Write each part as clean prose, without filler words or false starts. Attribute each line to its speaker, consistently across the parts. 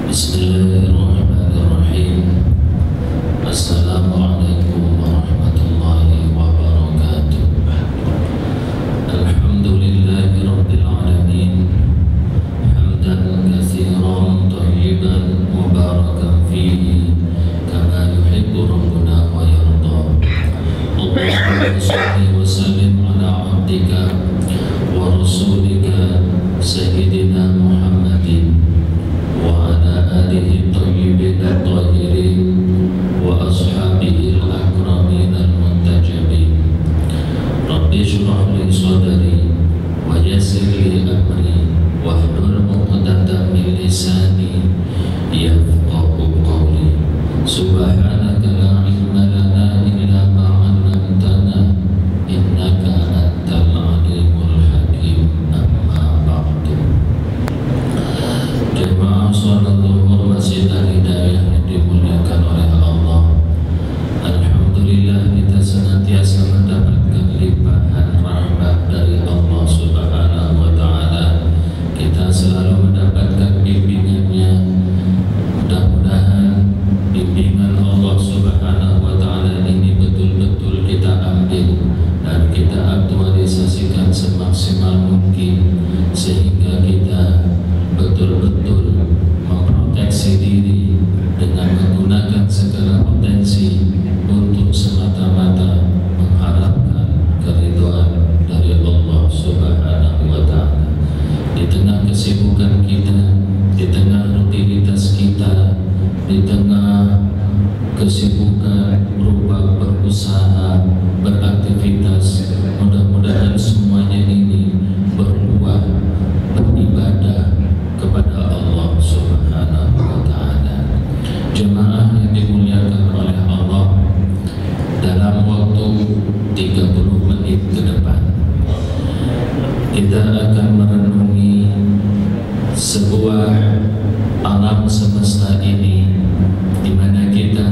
Speaker 1: Bismillahirrahmanirrahim. Assalamualaikum warahmatullahi wabarakatuh. Alhamdulillahi rabbil alamin. Hamdan katsiran thayyiban mubarakan fihi kama yuhibbu rabbuna wa yarda. Allahumma shalli wa sallim ala abdika wa rasulika sayyidina Muhammadin wa ala alihi tayyibin at-tahirin wa ashabihi al-akramin al-muntajabin. Rabbi shrah li sadri wa yassir li amri wahlul 'uqdatam min lisani yafqahu qawli. Subhanaka la ilma lana illa ma 'allamtana innaka antal alimul hakim. Amma ba'du. Jemaah salat zuhur Masjid Al-Hidayah yang dimuliakan oleh Allah, alhamdulillah kita senantiasa mendapatkan limpahan rahmat dari Allah Subhanahu wa ta'ala. Kita selalu mendapatkan bimbingannya. Mudah-mudahan bimbingan Allah Subhanahu wa ta'ala ini betul-betul kita ambil dan kita aktualisasikan semaksimal mungkin, sehingga kita betul-betul memproteksi diri dengan menggunakan segala potensi untuk semata-mata mengharapkan keridhaan dari Allah Subhanahu wa ta'ala. Di tengah kesibukan kita, di tengah rutinitas kita, di tengah kesibukan berupa berusaha, beraktivitas, mudah-mudahan semuanya ini berbuah, beribadah kepada Allah Subhanahu wa ta'ala. Jemaah yang dimuliakan oleh Allah, dalam waktu 30 menit ke depan kita akan merenungi sebuah alam semesta ini, di mana kita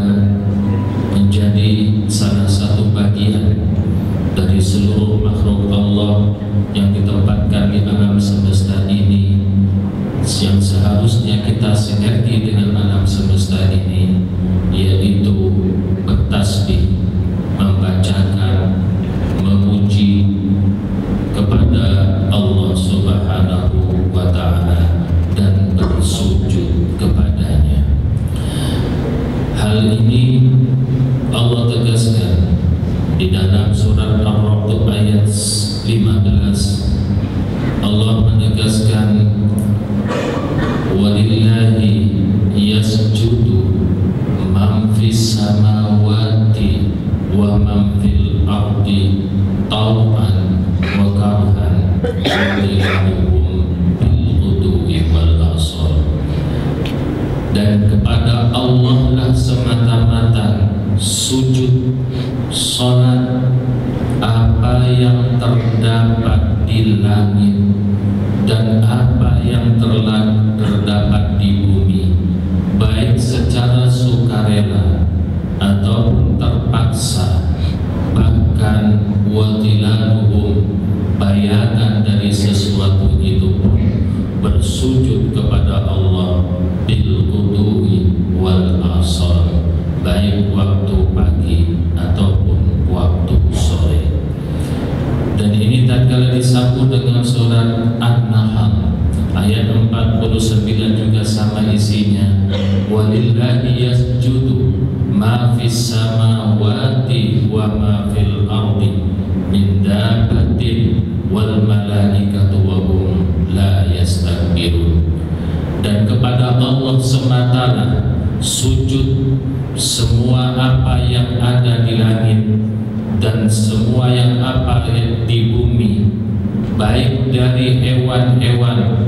Speaker 1: menjadi salah satu bagian dari seluruh makhluk Allah yang ditempatkan di alam semesta ini, yang seharusnya kita sinergi dengan alam semesta ini, yaitu bertasbih, membacakan, memuji kepada Allah Subhanahu wa ta'ala dan bersujud kepadanya. Hal ini Allah tegaskan di dalam surat Ar-Ra'd ayat 15. Allah menegaskan, walillahi yasjudu man fis samawati wa man fil ardi taw'an wa karhan yadhiluhum bil ghuduwi wal asal. Dan kepada Allah lah semata-mata sujud, salat, apa yang terdapat di langit dan apa yang terdapat di bumi, baik secara sukarela ataupun terpaksa, bahkan wadilaluhum, bayangan dari sesuatu itu pun bersujud kepada Allah bil qudui wal asal, baik waktu pagi ataupun waktu sore. Dan ini tatkala disambung dengan surat An-Nahl ayat 49 juga sama isinya, walillahi yasjudu ma fis samawati wa ma fil ardi min dabbatin wal malaikatu wa hum la yastakbirun. Dan kepada Allah semata sujud semua apa yang ada di langit dan semua yang apa di bumi, baik dari hewan-hewan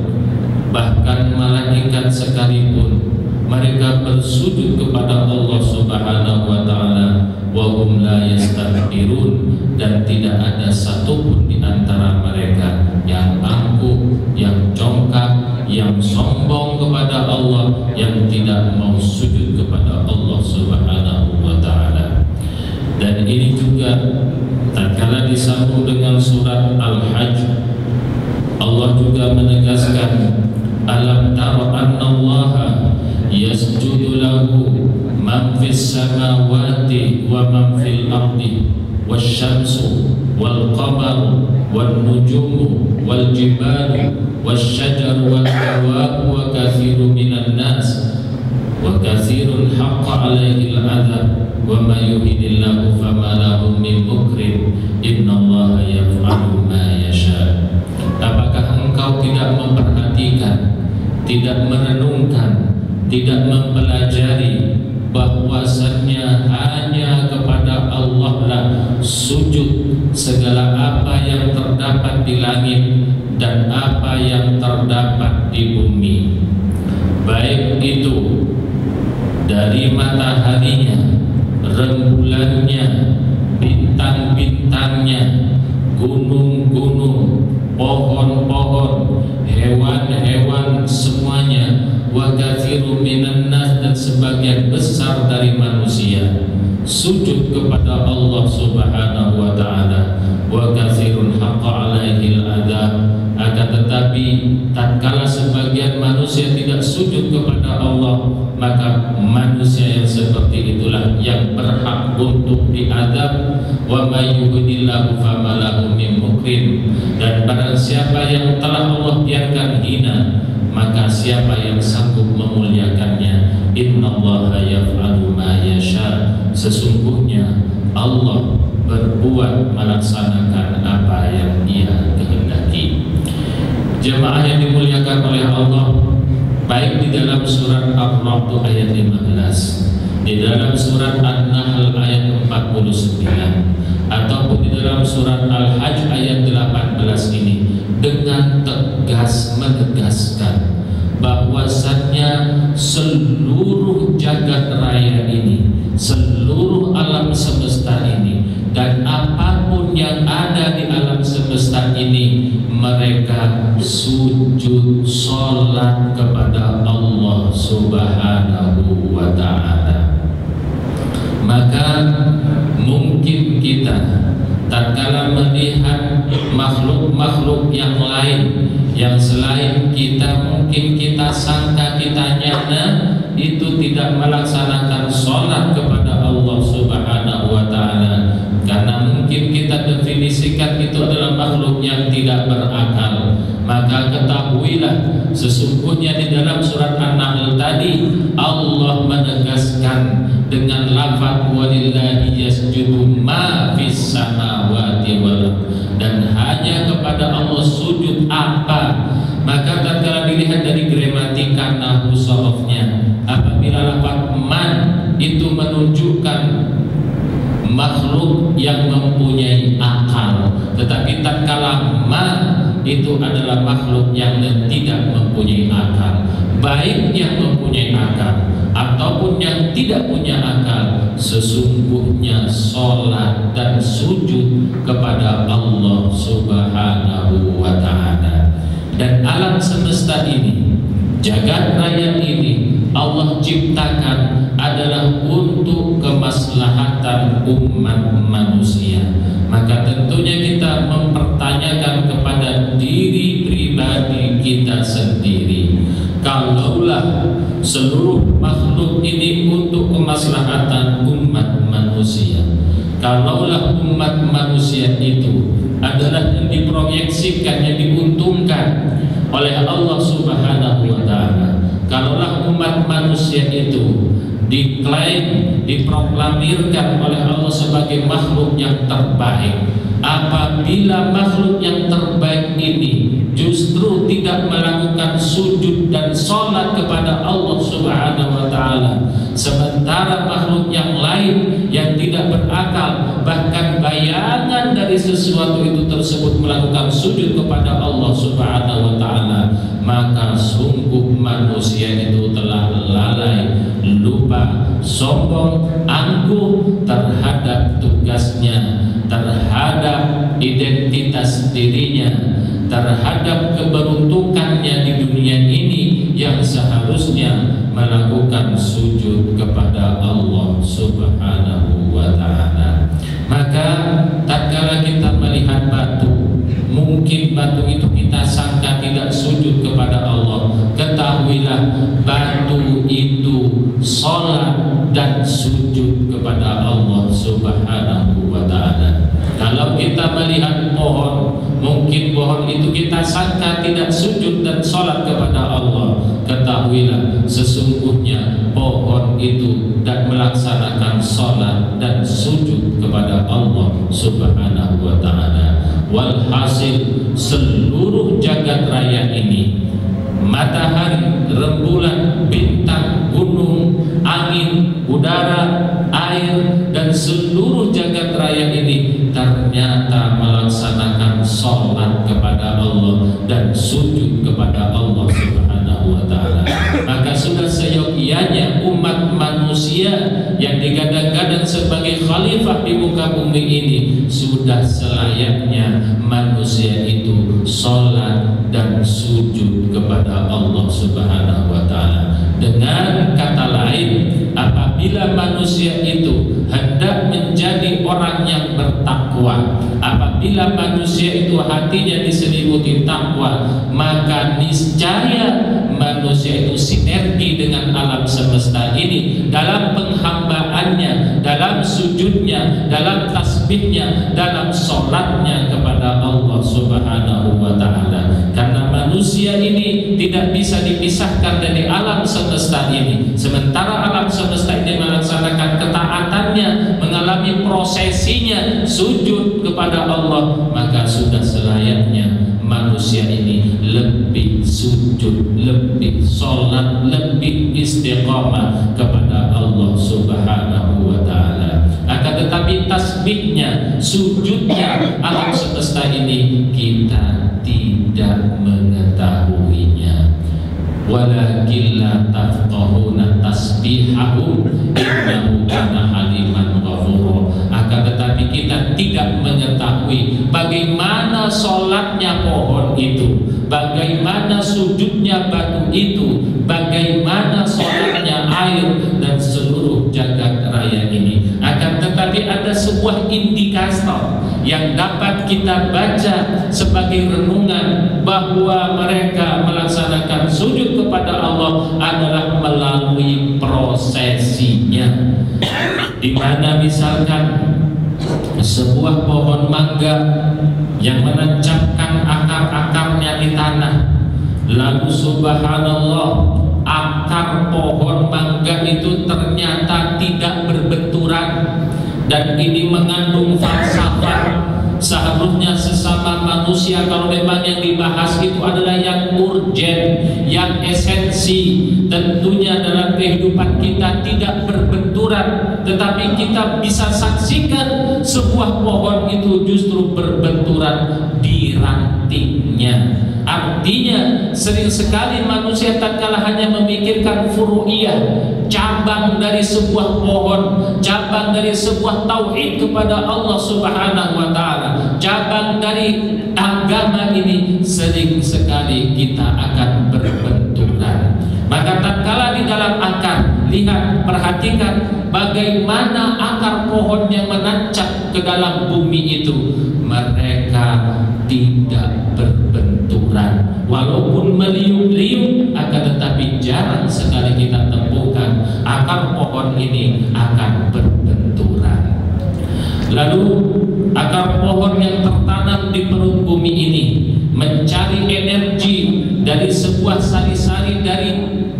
Speaker 1: bahkan malaikat sekalipun, mereka bersujud kepada Allah Subhanahu wa ta'ala, wa hum la yastakbirun, dan tidak ada satupun di antara mereka yang angkuh, yang congkak, yang sombong kepada Allah, yang tidak mau sujud kepada Allah Subhanahu wa ta'ala. Dan ini juga tatkala disambung dengan surat Al-Hajj, Allah juga menegaskan, alam tara annallaha fis samawati wa man fil ardi wasyamsu wal qamaru wan nujumu wal jibalu wasyajaru wal dawabu wa katsirun minan nas wa katsirun haqqa alaihi al-'adzab wa may yuhdillahu fama lahu min mukrim innallaha yaf'alu ma yasha. Apakah engkau tidak memperhatikan, tidak merenungkan, tidak mempelajari bahwasannya hanya kepada Allah lah sujud segala apa yang terdapat di langit dan apa yang terdapat di bumi, baik itu dari mataharinya, rembulannya, bintang-bintangnya, gunung-gunung, pohon-pohon, hewan-hewan semuanya, wa katsirun minan nas, dan sebagian besar dari manusia sujud kepada Allah Subhanahu wa taala. Wa katsirun haqqa alaihi al-'adzab, akan tetapi tatkala sebagian manusia tidak sujud kepada Allah, maka manusia yang seperti itulah yang berhak untuk diazab. Wa may yuhdillahu fama lahu min mukrim, dan barang siapa yang telah Allah biarkan hina, maka siapa yang sanggup memuliakannya. Innallaha yaf'alu ma yasha, sesungguhnya Allah berbuat melaksanakan apa yang Dia kehendaki. Jemaah yang dimuliakan oleh Allah, baik di dalam surat Ar-Ra'd ayat 15, di dalam surat An-Nahl ayat 49, ataupun di dalam surat Al-Hajj ayat 18 ini dengan tegas menegaskan bahwasannya seluruh jagat raya ini, seluruh alam semesta ini, dan apapun yang ada di alam semesta ini, mereka sujud sholat kepada Allah Subhanahu wa ta'ala. Maka mungkin kita tatkala melihat makhluk-makhluk yang lain yang selain kita, mungkin kita sangka, kita nyana itu tidak melaksanakan sholat kepada Allah Subhanahu wa ta'ala, karena mungkin kita definisikan itu adalah makhluk yang tidak berakal. Maka ketahuilah sesungguhnya di dalam surat An-Nahl tadi Allah menegaskan dengan lafaz walillahi yasjudu ma fis samawati wal ardh, dan hanya kepada Allah sujud apa. Maka tatkala dilihat dari gramatika nahwu sharafnya, apabila lafaz man itu menunjukkan makhluk yang mempunyai akal, tetapi tatkala ma itu adalah makhluk yang tidak mempunyai akal, baik yang mempunyai akal ataupun yang tidak punya akal, sesungguhnya sholat dan sujud kepada Allah Subhanahu wa ta'ala. Dan alam semesta ini, jagat raya ini, Allah ciptakan adalah untuk kemaslahatan umat manusia. Maka tentunya kita mempertanyakan kepada diri pribadi kita sendiri, kalaulah seluruh makhluk ini untuk kemaslahatan umat manusia, kalaulah umat manusia itu adalah yang diproyeksikan, yang diuntungkan oleh Allah Subhanahu wa ta'ala, kalaulah umat manusia itu diklaim, diproklamirkan oleh Allah sebagai makhluk yang terbaik, apabila makhluk yang terbaik ini justru tidak melakukan sujud dan sholat kepada Allah Subhanahu wa ta'ala, sementara makhluk yang lain yang tidak berakal, bahkan bayangan dari sesuatu itu tersebut melakukan sujud kepada Allah Subhanahu wa ta'ala, maka sungguh manusia itu telah lalai, lupa, sombong, angkuh terhadap tugasnya, terhadap identitas dirinya, terhadap keberuntukannya di dunia ini yang seharusnya melakukan sujud kepada Allah Subhanahu wa ta'ala. Maka tatkala kita melihat batu, mungkin batu itu kita sangka tidak sujud kepada Allah, ketahuilah batu itu sholat dan sujud kepada Allah Subhanahu wa ta'ala. Kalau kita melihat pohon, mungkin pohon itu kita sangka tidak sujud dan sholat kepada Allah. Ketahuilah sesungguhnya pohon itu dan melaksanakan sholat dan sujud kepada Allah Subhanahu wa ta'ala. Walhasil seluruh jagat raya ini, matahari, rembulan, bintang, gunung, angin, udara, air, dan seluruh jagat raya ini ternyata melaksanakan sholat kepada Allah dan sujud kepada Allah Subhanahu wa ta'ala. Maka sudah seyogianya umat manusia yang digadang-gadang sebagai khalifah di muka bumi ini, sudah selayaknya manusia itu sholat dan sujud kepada Allah Subhanahu wa ta'ala. Dengan kata lain, apabila manusia itu hendak menjadi orang yang bertakwa, apabila manusia itu hatinya diselimuti takwa, maka niscaya manusia itu sinergi dengan alam semesta ini dalam penghambaannya, dalam sujudnya, dalam tasbihnya, dalam sholatnya kepada Allah Subhanahu wa ta'ala. Karena manusia ini tidak bisa dipisahkan dari alam semesta ini. Sementara alam semesta ini melaksanakan ketaatannya, mengalami prosesinya sujud kepada Allah, maka sudah selayaknya manusia ini lebih sujud, lebih sholat, lebih istiqamah kepada Allah Subhanahu wa ta'ala. Akan tetapi tasbihnya, sujudnya alam semesta ini kita tidak mengetahuinya. Walakin la tafqahuna tasbihahum innahu kana haliman ghafura. Akan tetapi kita tidak mengetahui bagaimana sholatnya pohon itu, bagaimana sujudnya batu itu, bagaimana sholatnya air dan seluruh jagat raya ini. Akan tetapi ada sebuah indikator yang dapat kita baca sebagai renungan bahwa mereka melaksanakan sujud kepada Allah adalah melalui prosesinya, di mana misalkan sebuah pohon mangga yang menancapkan akar-akarnya di tanah, lalu subhanallah akar pohon mangga itu ternyata tidak berbenturan, dan ini mengandung falsafah. Seharusnya sesama manusia kalau memang yang dibahas itu adalah yang urgen, yang esensi, tentunya dalam kehidupan kita tidak berbenturan, tetapi kita bisa saksikan sebuah pohon itu justru berbenturan di rantingnya. Artinya sering sekali manusia tatkala hanya memikirkan furu'iyah, cabang dari sebuah pohon, cabang dari sebuah tauhid kepada Allah Subhanahu wa ta'ala, cabang dari agama ini, sering sekali kita akan berbenturan. Maka tatkala di dalam akar, lihat, perhatikan bagaimana akar pohon yang menancap ke dalam bumi itu, mereka tidak berbenturan, walaupun meliuk-liuk, akan tetapi jarang sekali kita temukan akar pohon ini akan berbenturan. Lalu akar pohon yang tertanam di perut bumi ini mencari energi dari sebuah sari-sari dari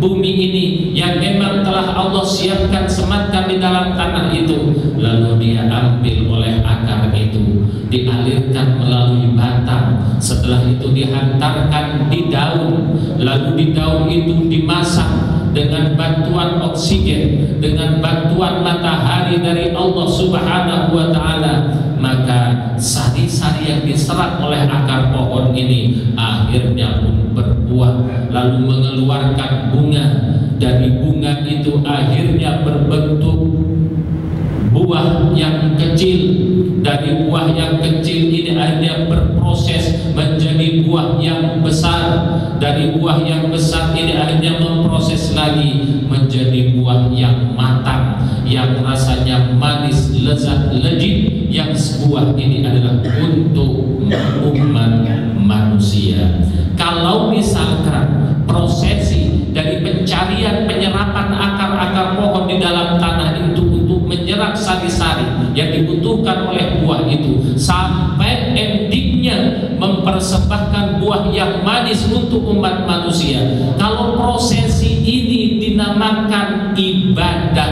Speaker 1: bumi ini yang memang telah Allah siapkan, sematkan di dalam tanah itu, lalu dia ambil oleh akar itu, dialirkan melalui batang, setelah itu dihantarkan di daun, lalu di daun itu dimasak dengan bantuan oksigen, dengan bantuan matahari dari Allah Subhanahu wa ta'ala. Maka sari-sari yang diserap oleh akar pohon ini akhirnya pun berbuah, lalu mengeluarkan bunga. Dari bunga itu akhirnya berbentuk buah yang kecil. Dari buah yang kecil ini akhirnya berproses menjadi buah yang besar. Dari buah yang besar ini akhirnya memproses lagi menjadi buah yang matang, yang rasanya manis, lezat, legit, yang sebuah ini adalah untuk umat manusia. Kalau misalkan prosesi dari pencarian penyerapan akar-akar pohon di dalam tanah yang manis untuk umat manusia. Kalau prosesi ini dinamakan ibadah,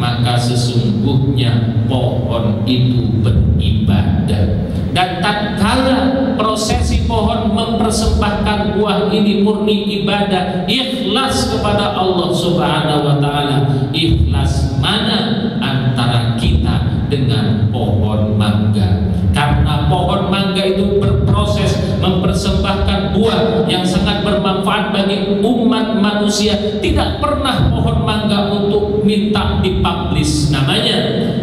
Speaker 1: maka sesungguhnya pohon itu beribadah. Dan tatkala prosesi pohon mempersembahkan buah ini murni ibadah, ikhlas kepada Allah Subhanahu wa taala. Ikhlas mana antara kita dengan pohon mangga? Karena pohon mangga itu berproses mempersembahkan buah yang sangat bermanfaat bagi umat manusia. Tidak pernah pohon mangga untuk minta dipublish namanya,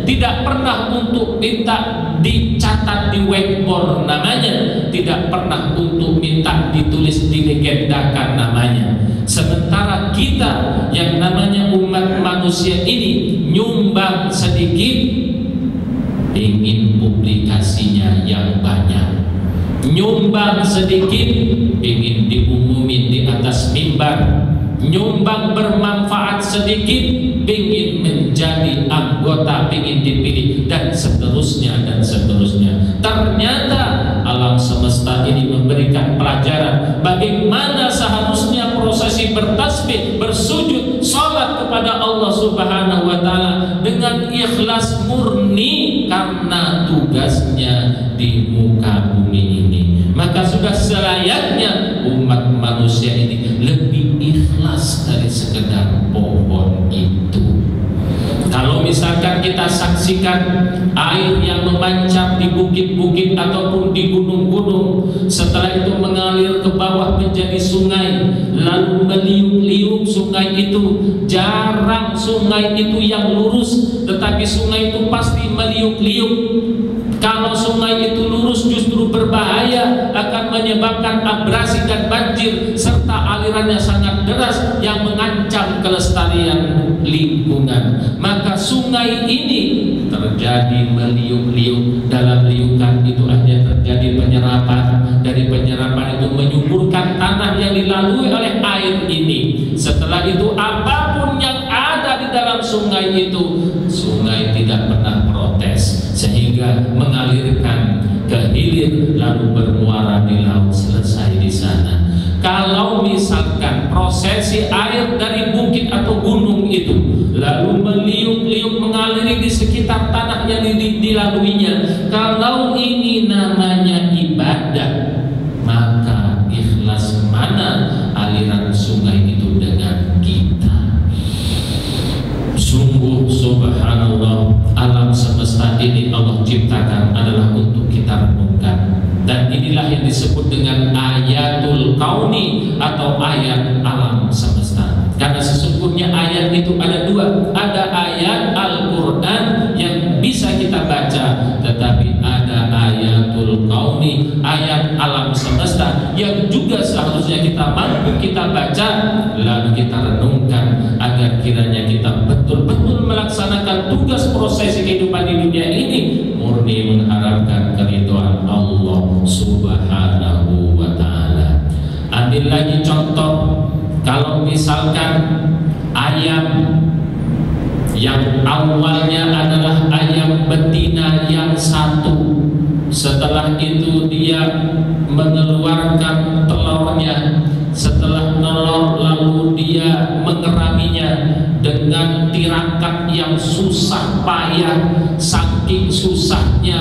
Speaker 1: tidak pernah untuk minta dicatat di whiteboard namanya, tidak pernah untuk minta ditulis dilegendakan namanya. Sementara kita yang namanya umat manusia ini nyumbang sedikit, ingin publikasinya yang banyak, nyumbang sedikit, ingin diumumin di atas mimbar, nyumbang bermanfaat sedikit, ingin menjadi anggota, ingin dipilih, dan seterusnya dan seterusnya. Ternyata alam semesta ini memberikan pelajaran bagaimana seharusnya prosesi bertasbih, bersujud, salat kepada Allah Subhanahu wa taala dengan ikhlas murni karena tugasnya di muka bumi ini. Maka sudah selayaknya umat manusia ini lebih ikhlas dari sekedar pohon itu. Kalau misalkan kita saksikan air yang memancar di bukit-bukit ataupun di gunung-gunung, setelah itu mengalir ke bawah menjadi sungai, lalu meliuk-liuk sungai itu, jarang sungai itu yang lurus, tetapi sungai itu pasti meliuk-liuk. Kalau sungai itu lurus justru berbahaya, akan menyebabkan abrasi dan banjir, serta alirannya sangat deras yang mengancam kelestarian lingkungan. Maka sungai ini terjadi meliuk-liuk, dalam liukan itu aja terjadi penyerapan, dari penyerapan itu menyuburkan tanah yang dilalui oleh air ini. Setelah itu apapun yang ada di dalam sungai itu, sungai tidak pernah protes, sehingga mengalirkan ke hilir lalu bermuara di laut, selesai di sana. Kalau misalkan prosesi air dari bukit atau gunung itu lalu meliuk-liuk mengaliri di sekitar tanah yang dilaluinya, kalau ini namanya ibadah, maka ikhlas mana aliran sungai itu dengan kita? Sungguh subhanallah, alam semesta ini Allah ciptakan adalah untuk kita renungkan. Dan inilah yang disebut dengan ayatul kauni atau ayat alam semesta. Karena sesungguhnya ayat itu ada dua. Ada ayat Al-Quran yang bisa kita baca, tetapi ada ayatul kauni, ayat alam semesta yang juga seharusnya kita mampu kita baca, lalu kita renungkan agar kiranya kita betul-betul melaksanakan tugas prosesi kehidupan di dunia ini murni mengharapkan keridhaan Allah Subhanahu wa ta'ala. Ambil lagi contoh, kalau misalkan ayam yang awalnya adalah ayam betina yang satu, setelah itu dia mengeluarkan telurnya, setelah telur lalu dia mengeraminya dengan tirakat yang susah payah. Saking susahnya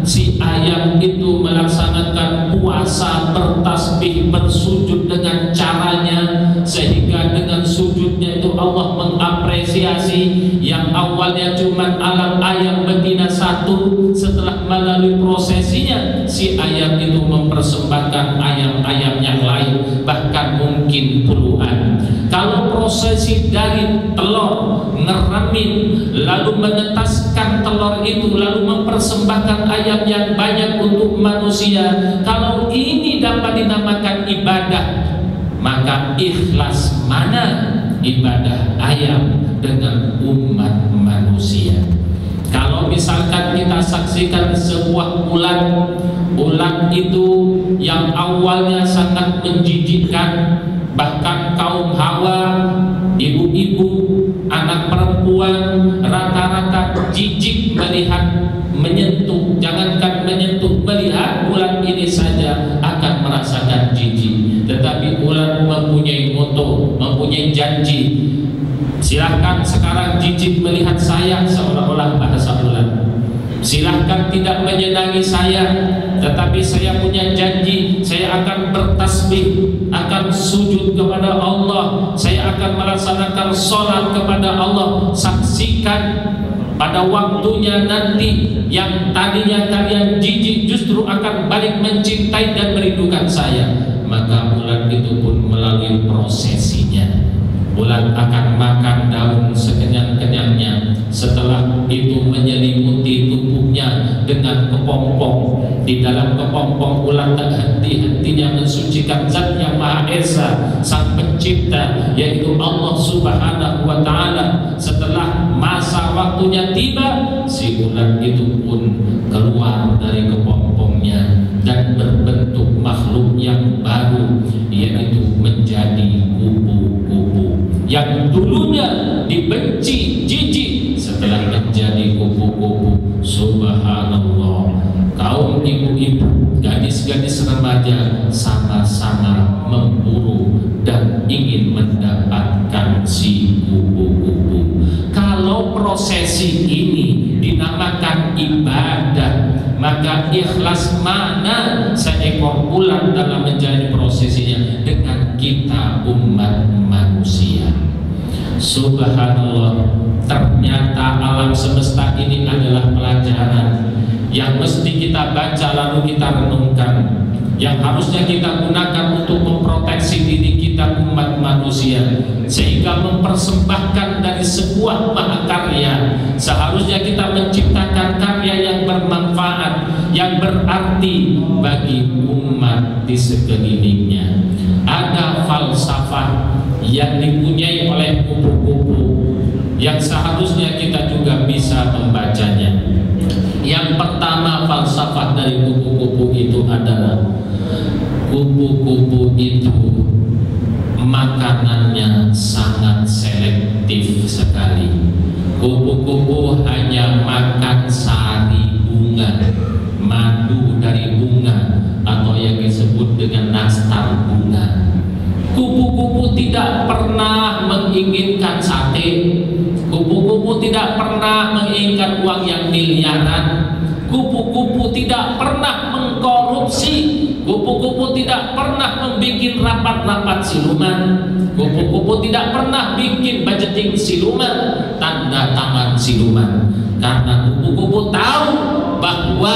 Speaker 1: si ayam itu melaksanakan puasa, bertasbih, bersujud dengan caranya, sehingga dengan sujudnya itu Allah mengapresiasi yang awalnya cuma alam ayam betina satu, setelah melalui prosesinya si ayam itu mempersembahkan ayam-ayam yang lain, bahkan mungkin puluhan. Kalau prosesi dari telur, ngeramin, lalu menetaskan telur itu, lalu mempersembahkan ayam yang banyak untuk manusia, kalau ini dapat dinamakan ibadah, maka ikhlas mana ibadah ayam dengan umat manusia? Kalau misalkan kita saksikan sebuah ulat itu yang awalnya sangat menjijikkan, bahkan kaum Hawa, ibu-ibu, anak perempuan rata-rata jijik melihat, menyentuh, jangankan menyentuh, melihat ulat ini saja akan merasakan merasakan jijik, tetapi ulat mempunyai moto, mempunyai janji. Silahkan sekarang jijik melihat saya, seolah-olah bahasa ulat. Silahkan tidak menyenangi saya, tetapi saya punya janji, saya akan bertasbih, akan sujud kepada Allah, saya akan melaksanakan sholat kepada Allah. Saksikan pada waktunya nanti yang tadinya kalian jijik justru akan balik mencintai dan merindukan saya. Maka ulat itu pun melalui prosesinya. Ulat akan makan daun sekenyang-kenyangnya. Setelah itu menyelimuti tubuhnya dengan kepompong. Di dalam kepompong ulat tak henti-hentinya mensucikan Zat yang Maha Esa, Sang Pencipta, yaitu Allah Subhanahu wa Ta'ala. Setelah masa waktunya tiba, si ulat itu pun keluar dari kepompongnya dan berbentuk makhluk yang baru, yaitu menjadi kupu-kupu. Yang dulunya dibenci, jijik, setelah menjadi kupu-kupu. Subhanallah, kaum ibu-ibu, gadis-gadis remaja sama-sama memburu dan ingin mendapatkan si kupu-kupu. Kalau prosesi ini dinamakan ibadah, maka ikhlas mana seekor ulat dalam menjalani prosesinya dengan kita umat manusia. Subhanallah, ternyata alam semesta ini adalah pelajaran yang mesti kita baca lalu kita renungkan, yang harusnya kita gunakan untuk memproteksi diri kita umat manusia, sehingga mempersembahkan dari sebuah mahakarya. Seharusnya kita menciptakan karya yang bermanfaat, yang berarti bagi umat di sekelilingnya. Ada falsafah yang dipunyai oleh kupu-kupu yang seharusnya kita juga bisa membacanya. Yang pertama, falsafah dari kupu-kupu itu adalah kupu-kupu itu makanannya sangat selektif sekali. Kupu-kupu hanya makan sari bunga, madu dari bunga, atau yang disebut dengan nastar bunga. Kupu-kupu tidak pernah menginginkan sate. Kupu-kupu tidak pernah menginginkan uang yang miliaran. Kupu-kupu tidak pernah mengkorupsi. Kupu-kupu tidak pernah membuat rapat-rapat siluman. Kupu-kupu tidak pernah bikin budgeting siluman, tanda tangan siluman. Karena kupu-kupu tahu bahwa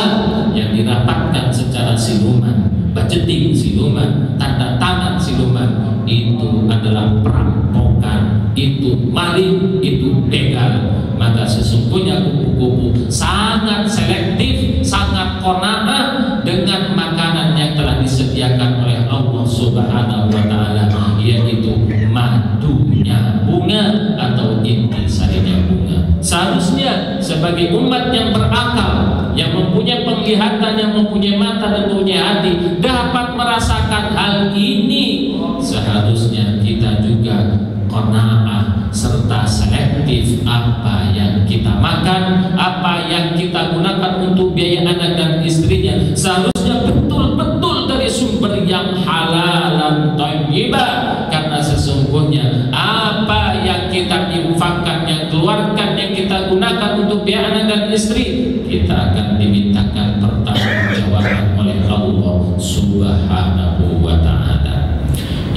Speaker 1: yang dirapatkan secara siluman, budgeting siluman, tanda tangan siluman, itu adalah perampokan, itu maling, itu begal. Maka sesungguhnya kupu-kupu sangat selektif, sangat qanaah dengan makanan yang telah disediakan oleh Allah Subhanahu wa Ta'ala, yaitu madunya bunga atau inti sarinya bunga. Seharusnya sebagai umat yang berakal, yang mempunyai penglihatan, yang mempunyai mata dan mempunyai hati, dapat merasakan hal ini. Seharusnya kita juga qanaah serta selektif apa yang kita makan, apa yang kita gunakan untuk biaya anak dan istrinya. Seharusnya betul-betul dari sumber yang halal dan thayyibah, karena sesungguhnya apa yang kita infakkan, yang keluarkan, yang kita gunakan untuk biaya anak dan istri, kita akan dimintakan pertanggungjawaban oleh Allah Subhanahu wa Ta'ala.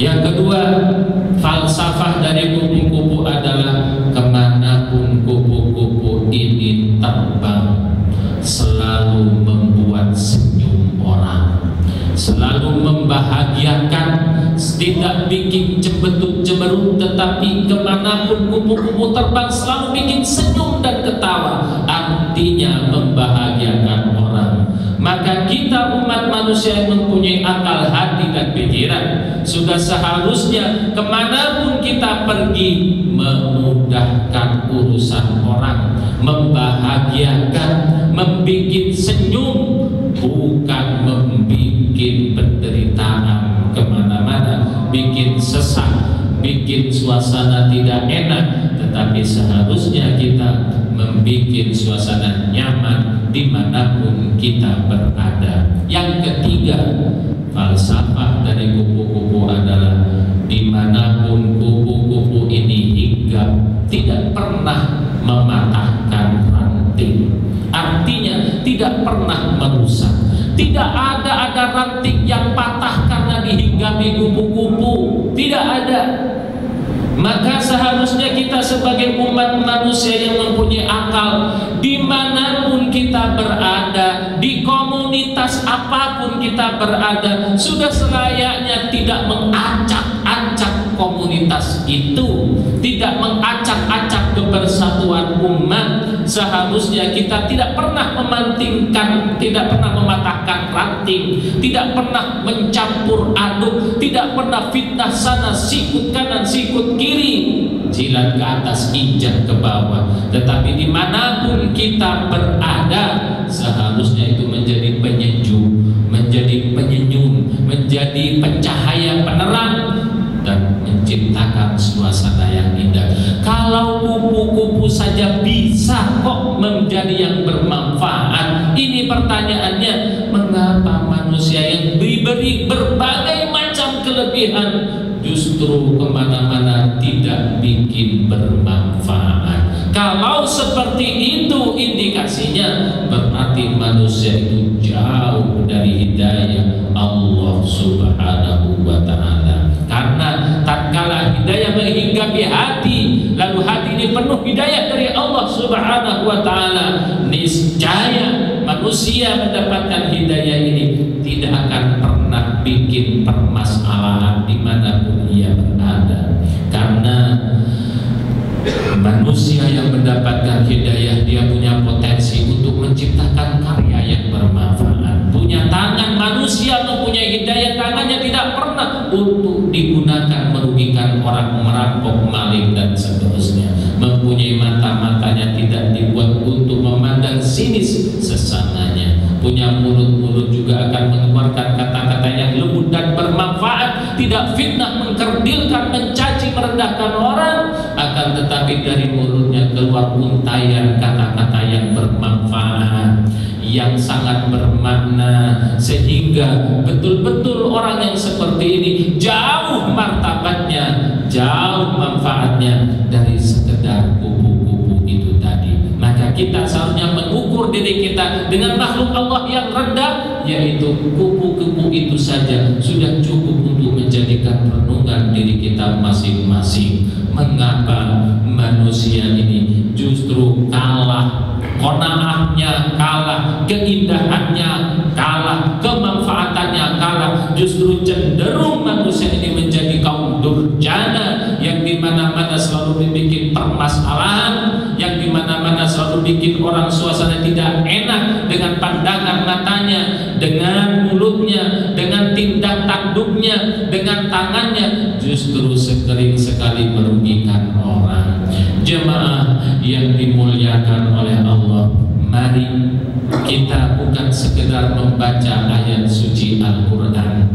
Speaker 1: Yang kedua, falsafah dari kupu-kupu adalah kemanapun kupu-kupu ini terbang, selalu membuat senyum orang, selalu membahagiakan, tidak bikin cembetut-cemerut, tetapi kemanapun kupu-kupu terbang selalu bikin senyum dan ketawa, artinya membahagiakan orang. Maka kita umat manusia yang mempunyai akal, hati dan pikiran, sudah seharusnya kemanapun kita pergi memudahkan urusan orang, membahagiakan, membikin senyum, bukan membikin penderitaan kemana-mana, bikin sesak, bikin suasana tidak enak. Tetapi seharusnya kita membikin suasana nyaman dimanapun kita berada. Yang ketiga, Falsafah dari kupu-kupu adalah dimanapun kupu-kupu ini hinggap tidak pernah mematahkan ranting. Artinya tidak pernah merusak. Tidak ada ranting yang patah karena dihinggapi kupu-kupu. Tidak ada. Maka seharusnya kita sebagai umat manusia yang mempunyai akal, dimanapun kita berada, di komunitas apapun kita berada, sudah selayaknya tidak mengacak-acak komunitas itu, tidak mengacak-acak kebersatuan umat. Seharusnya kita tidak pernah memantingkan, tidak pernah mematahkan ranting, tidak pernah mencampur aduk, tidak pernah fitnah sana sikut kanan sikut kiri, jilat ke atas injak ke bawah. Tetapi dimanapun kita berada, seharusnya itu menjadi penyejuk, menjadi penyenyum, menjadi pencahaya penerang, dan menciptakan suasana yang indah. Kalau kupu-kupu saja bisa kok menjadi yang bermanfaat, ini pertanyaannya, mengapa manusia yang diberi berbagai macam kelebihan justru kemana-mana tidak bikin bermanfaat? Kalau seperti itu indikasinya, berarti manusia itu jauh dari hidayah Allah Subhanahu wa ta'ala. Karena tatkala hidayah menghinggapi hati, lalu hati ini penuh hidayah dari Allah Subhanahu wa ta'ala, niscaya manusia mendapatkan hidayah ini tidak akan pernah bikin permasalahan dimanapun ia berada. Karena manusia yang mendapatkan hidayah, dia punya potensi untuk menciptakan karya yang bermanfaat. Punya tangan, manusia mempunyai hidayah, tangannya tidak pernah untuk digunakan merugikan orang, merampok, maling dan seterusnya. Mempunyai mata, matanya tidak dibuat untuk memandang sinis sesamanya. Punya mulut juga akan mengeluarkan kata-kata yang lembut dan bermanfaat, tidak fitnah, mengkerdilkan, mencaci, merendahkan orang. Akan tetapi dari mulutnya keluar untayan kata-kata yang bermanfaat, yang sangat bermakna, sehingga betul-betul orang yang seperti ini jauh martabatnya, jauh manfaatnya dari sekedar kupu-kupu itu tadi. Maka kita seharusnya mengukur diri kita dengan makhluk Allah yang rendah, yaitu kupu-kupu itu saja sudah cukup untuk menjadikan renungan diri kita masing-masing. Mengapa manusia ini justru kalah, qanaahnya kalah, keindahannya kalah, kemanfaatannya kalah, justru cenderung manusia ini menjadi kaum durjana yang dimana-mana selalu dibikin permasalahan, yang dimana-mana selalu bikin orang suasana tidak enak dengan pandangan matanya, dengan mulutnya, dengan tindak tanduknya, dengan tangannya, justru sekering sekali merugikan orang. Jemaah yang dimuliakan oleh Allah, mari kita bukan sekedar membaca ayat suci Al-Quran,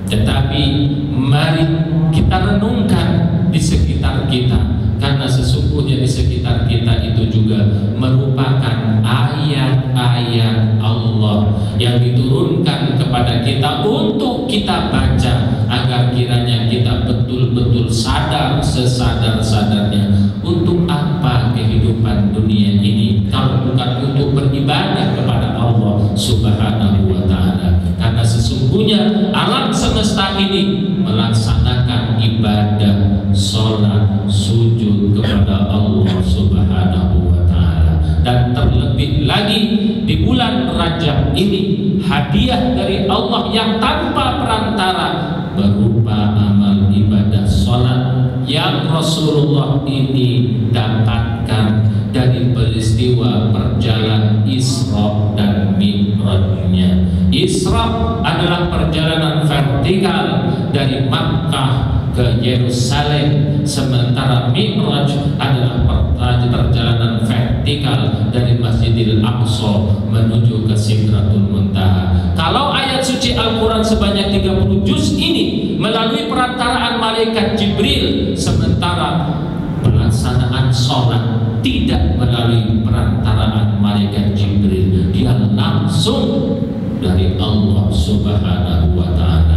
Speaker 1: tetapi mari kita renungkan di sekitar kita, karena sesungguhnya di sekitar kita itu juga merupakan ayat-ayat Allah yang diturunkan kepada kita untuk kita baca, agar kiranya kita betul-betul sadar sesadar-sadarnya, untuk apa kehidupan dunia ini kalau bukan untuk beribadah kepada Allah Subhanahu wa ta'ala. Karena sesungguhnya alam semesta ini melaksanakan ibadah, sholat, sujud kepada Allah Subhanahu wa ta'ala. Dan terlebih lagi di bulan Rajab ini, hadiah dari Allah yang tanpa perantara berupa amal ibadah sholat yang Rasulullah ini dapatkan dari peristiwa perjalanan Isra dan Mi'rajnya. Isra adalah perjalanan vertikal dari Makkah ke Yerusalem, sementara Mi'raj adalah perjalanan vertikal dari Masjidil Aqsa menuju ke Sidratul Muntaha. Kalau ayat suci Al-Quran sebanyak 30 juz ini melalui perantaraan malaikat Jibril, sementara pelaksanaan sholat tidak melalui perantaraan malaikat Jibril, dia langsung dari Allah Subhanahu wa ta'ala.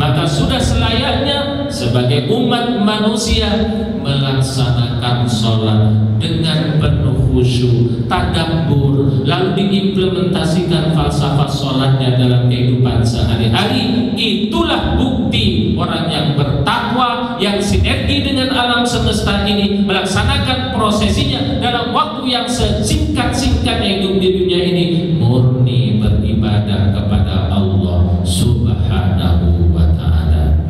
Speaker 1: Maka sudah selayaknya sebagai umat manusia melaksanakan sholat dengan penuh khusyuk, tadabbur, lalu diimplementasikan falsafah sholatnya dalam kehidupan sehari-hari. Itulah bukti orang yang bertakwa, yang sinergi dengan alam semesta ini, melaksanakan prosesinya dalam waktu yang sesingkat-singkatnya hidup di dunia ini, murni beribadah kepada Allah Subhanahu wa ta'ala.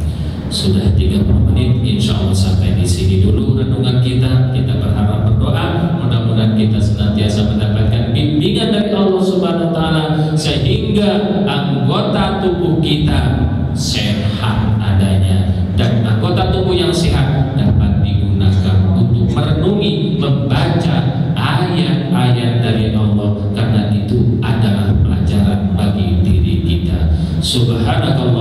Speaker 1: Sudah 30 menit, insya Allah sampai di sini dulu renungan kita. Kita berharap berdoa, mudah-mudahan kita senantiasa mendapatkan bimbingan dari Allah Subhanahu wa ta'ala, sehingga anggota tubuh kita sehat adanya, dan anggota tubuh yang sehat dapat digunakan untuk merenungi, membaca ayat-ayat dari Allah, karena itu adalah pelajaran bagi diri kita. Subhanakallah